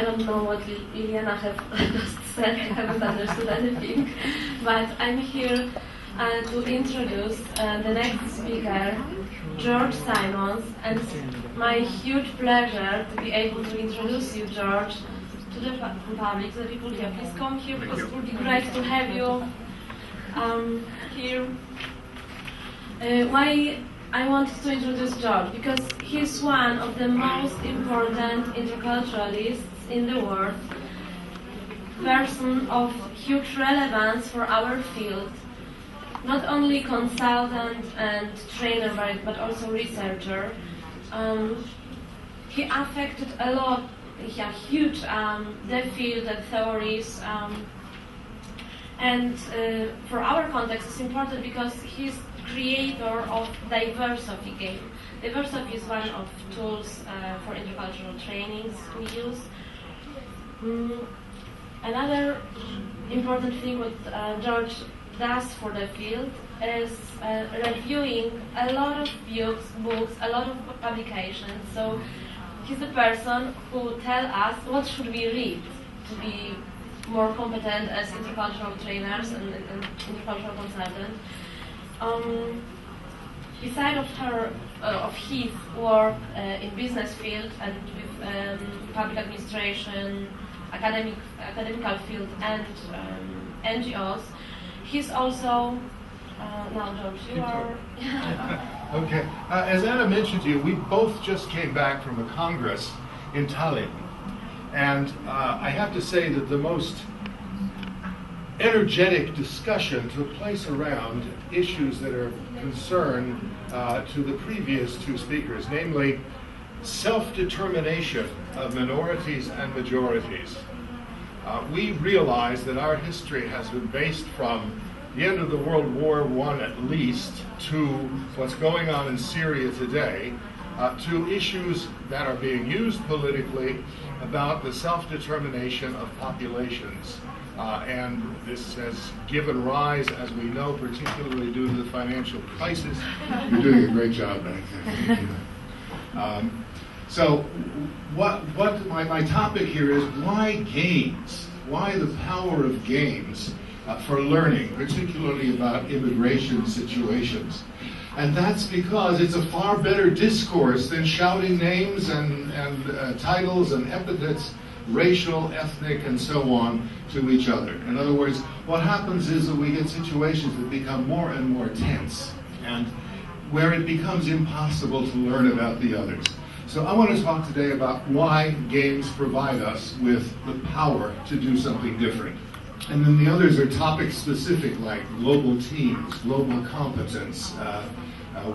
I don't know what Liliana have just said, I haven't understood anything, but I'm here to introduce the next speaker, George Simons, and it's my huge pleasure to be able to introduce you, George, to the public, to the people here. Please come here because it would be great to have you here. Why I wanted to introduce George? Because he's one of the most important interculturalists in the world, person of huge relevance for our field, not only consultant and trainer, but also researcher. He affected a lot, huge the field and theories, and for our context it's important because he's creator of diversophy game. Diversophy is one of tools for intercultural trainings we use. Another important thing what George does for the field is reviewing a lot of books, a lot of publications. So he's the person who tells us what should we read to be more competent as intercultural trainers and intercultural consultants. Beside of his work in business field and with public administration, academical field and NGOs, he's also now George, you are. Okay. As Anna mentioned to you, we both just came back from a congress in Tallinn, and I have to say that the most energetic discussion took place around issues that are concern to the previous two speakers, namely self-determination of minorities and majorities. We realize that our history has been based from the end of the World War I at least to what's going on in Syria today, to issues that are being used politically about the self-determination of populations. And this has given rise, as we know, particularly due to the financial crisis. You're doing a great job back there. Thank you. So my topic here is why games? Why the power of games for learning, particularly about immigration situations? And that's because it's a far better discourse than shouting names and titles and epithets, racial, ethnic, and so on, to each other. In other words, what happens is that we get situations that become more and more tense, and where it becomes impossible to learn about the others. So I want to talk today about why games provide us with the power to do something different. And then the others are topic specific, like global teams, global competence,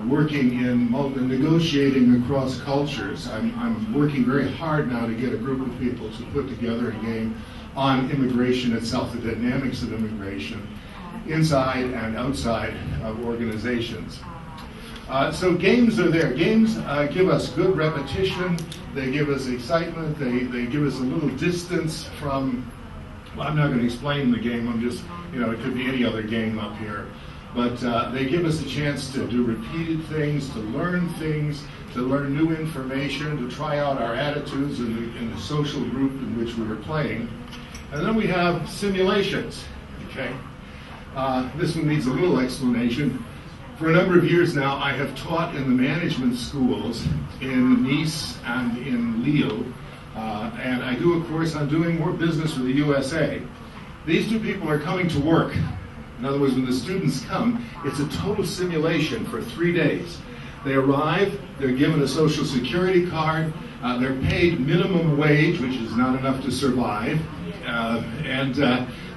working in negotiating across cultures. I'm working very hard now to get a group of people to put together a game on immigration itself, the dynamics of immigration, inside and outside of organizations. So games are there. Games give us good repetition, they give us excitement, they give us a little distance from, well, I'm not going to explain the game, I'm just, it could be any other game up here. But they give us a chance to do repeated things, to learn new information, to try out our attitudes in the social group in which we were playing. And then we have simulations, okay? This one needs a little explanation. For a number of years now, I have taught in the management schools in Nice and in Lille, and I do a course on doing more business with the USA. These two people are coming to work. In other words, when the students come, it's a total simulation for 3 days. They arrive, they're given a social security card, they're paid minimum wage, which is not enough to survive, and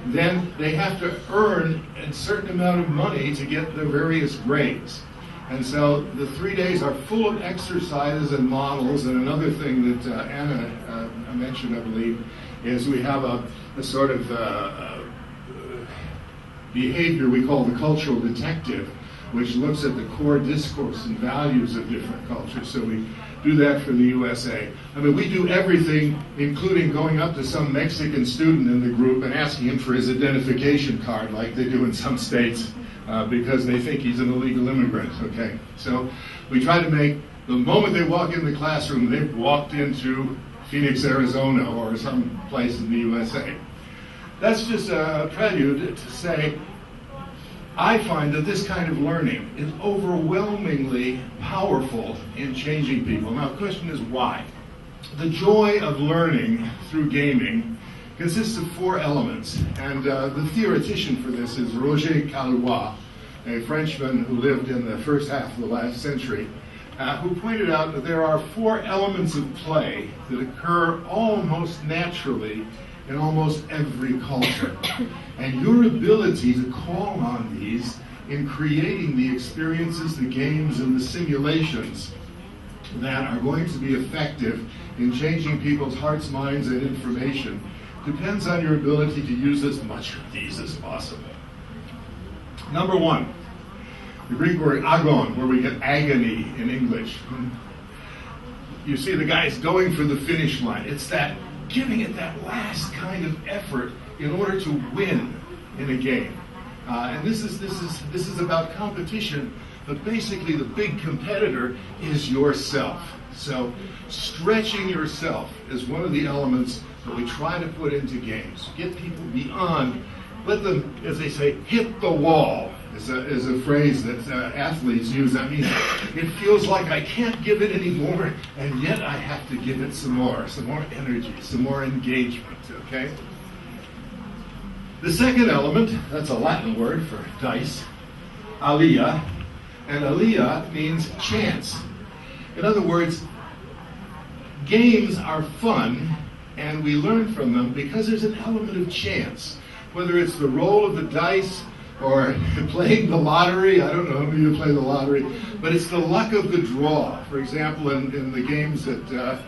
then they have to earn a certain amount of money to get the various grades. And so the 3 days are full of exercises and models, and another thing that Anna mentioned, I believe, is we have a sort of behavior we call the cultural detective, which looks at the core discourse and values of different cultures. So we do that for the USA. I mean, we do everything, including going up to some Mexican student in the group and asking him for his identification card, like they do in some states, because they think he's an illegal immigrant, okay? So we try to make, the moment they walk in the classroom, they've walked into Phoenix, Arizona, or some place in the USA. That's just a prelude to say, I find that this kind of learning is overwhelmingly powerful in changing people. Now, the question is why? The joy of learning through gaming consists of 4 elements, and the theoretician for this is Roger Caillois, a Frenchman who lived in the first half of the last century, who pointed out that there are 4 elements of play that occur almost naturally in almost every culture. And your ability to call on these in creating the experiences, the games, and the simulations that are going to be effective in changing people's hearts, minds, and information depends on your ability to use as much of these as possible. Number 1, the Greek word agon, where we get agony in English. You see the guys going for the finish line. It's that giving it that last kind of effort in order to win in a game. And this is about competition, but basically the big competitor is yourself. So stretching yourself is one of the elements that we try to put into games. Get people beyond, let them, as they say, hit the wall, is a phrase that athletes use. That means it feels like I can't give it anymore, and yet I have to give it some more energy, some more engagement, okay? The second element, that's a Latin word for dice, alia, and alia means chance. In other words, games are fun, and we learn from them because there's an element of chance. Whether it's the roll of the dice or playing the lottery, I don't know how many of you play the lottery, but it's the luck of the draw. For example, in the games that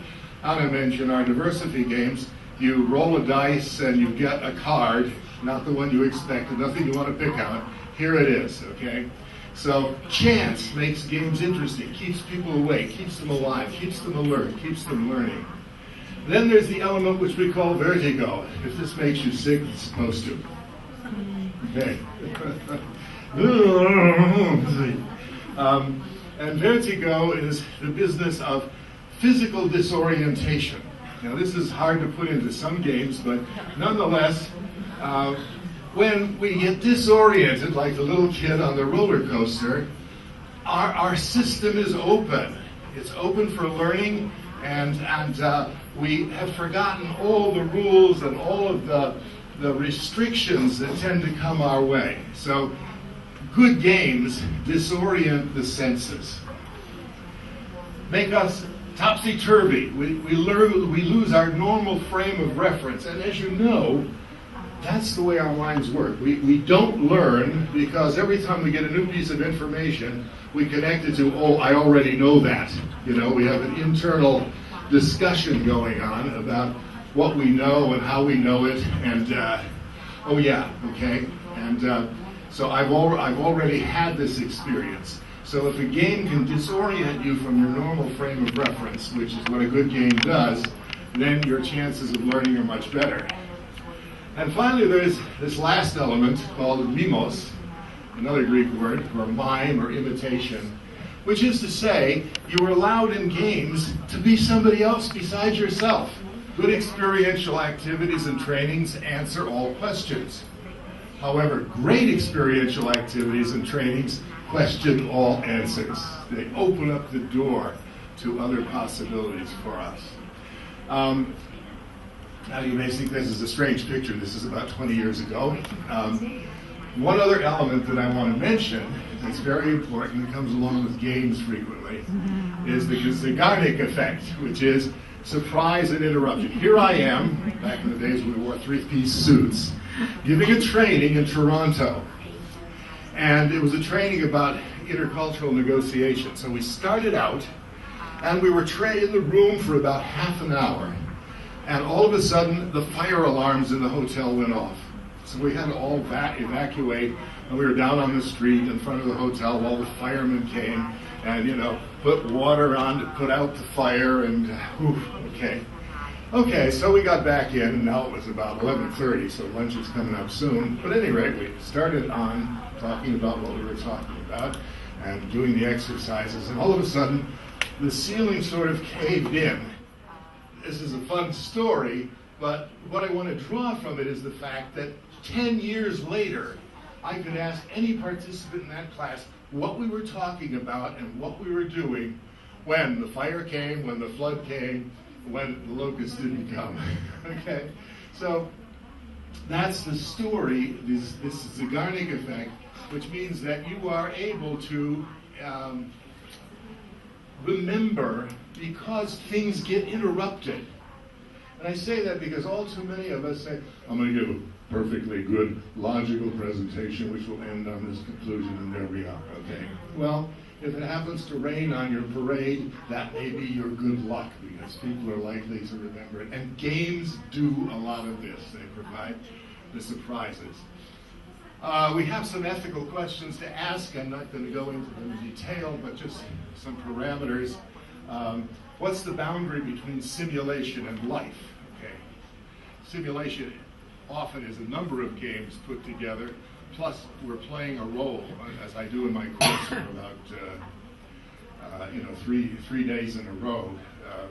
Anna mentioned, our diversophy games, you roll a dice and you get a card, not the one you expected, nothing you want to pick out. Here it is, okay? So chance makes games interesting, keeps people awake, keeps them alive, keeps them alert, keeps them learning. Then there's the element which we call vertigo. If this makes you sick, it's supposed to. Okay. And vertigo is the business of physical disorientation. Now, this is hard to put into some games, but nonetheless, when we get disoriented, like the little kid on the roller coaster, our system is open. It's open for learning, and we have forgotten all the rules and all of the restrictions that tend to come our way. So good games disorient the senses, make us topsy-turvy. We lose our normal frame of reference. And as you know, that's the way our minds work. We don't learn because every time we get a new piece of information, we connect it to, oh, I already know that. You know, we have an internal discussion going on about what we know and how we know it, and oh yeah, okay, and so I've already had this experience. So if a game can disorient you from your normal frame of reference, which is what a good game does, then your chances of learning are much better. And finally, there's this last element called mimos, another Greek word for mime or imitation, which is to say, you are allowed in games to be somebody else besides yourself. Good experiential activities and trainings answer all questions. However, great experiential activities and trainings question all answers. They open up the door to other possibilities for us. Now you may think this is a strange picture. This is about 20 years ago. One other element that I want to mention that's very important that comes along with games frequently is the Zeigarnik effect, which is surprise and interruption. Here I am, back in the days when we wore three-piece suits, giving a training in Toronto. And it was a training about intercultural negotiation. So we started out, and we were in the room for about half an hour. And all of a sudden, the fire alarms in the hotel went off. So we had to all evacuate, and we were down on the street in front of the hotel while the firemen came and, you know, put water on to put out the fire, and okay. Okay, so we got back in, and now it was about 11:30, so lunch is coming up soon. But at any rate, we started on talking about what we were talking about and doing the exercises, and all of a sudden, the ceiling sort of caved in. this is a fun story, but what I want to draw from it is the fact that 10 years later, I could ask any participant in that class what we were talking about and what we were doing when the fire came, when the flood came, when the locusts didn't come. Okay? So that's the story, this Zeigarnik effect, which means that you are able to remember because things get interrupted. And I say that because all too many of us say, I'm going to give a perfectly good, logical presentation which will end on this conclusion, and there we are, okay? Well, if it happens to rain on your parade, that may be your good luck, because people are likely to remember it. And games do a lot of this. They provide the surprises. We have some ethical questions to ask. I'm not going to go into them in detail, but just some parameters. What's the boundary between simulation and life? Okay. Simulation often is a number of games put together, plus we're playing a role, as I do in my course for about 3 days in a row.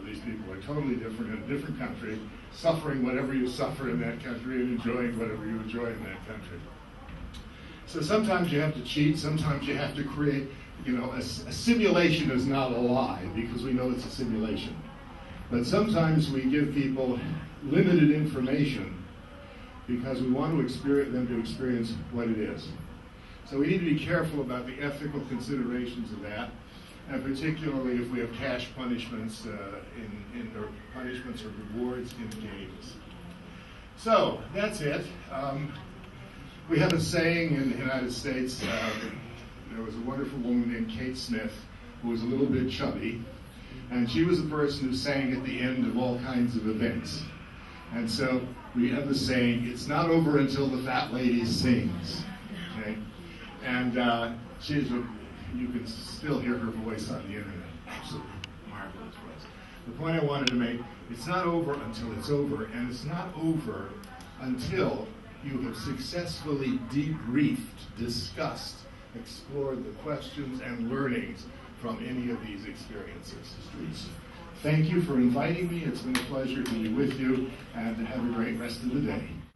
These people are totally different in a different country, suffering whatever you suffer in that country and enjoying whatever you enjoy in that country. So sometimes you have to cheat, sometimes you have to create, a simulation is not a lie because we know it's a simulation. But sometimes we give people limited information because we want them to experience what it is. So we need to be careful about the ethical considerations of that, and particularly if we have cash punishments or punishments or rewards in games. So that's it. We have a saying in the United States. There was a wonderful woman named Kate Smith who was a little bit chubby, and she was the person who sang at the end of all kinds of events. And so we have the saying, it's not over until the fat lady sings. Okay? And you can still hear her voice on the internet. Absolutely marvelous voice. The point I wanted to make, it's not over until it's over, and it's not over until you have successfully debriefed, discussed, explored the questions and learnings from any of these experiences. Thank you for inviting me. It's been a pleasure to be with you, and have a great rest of the day.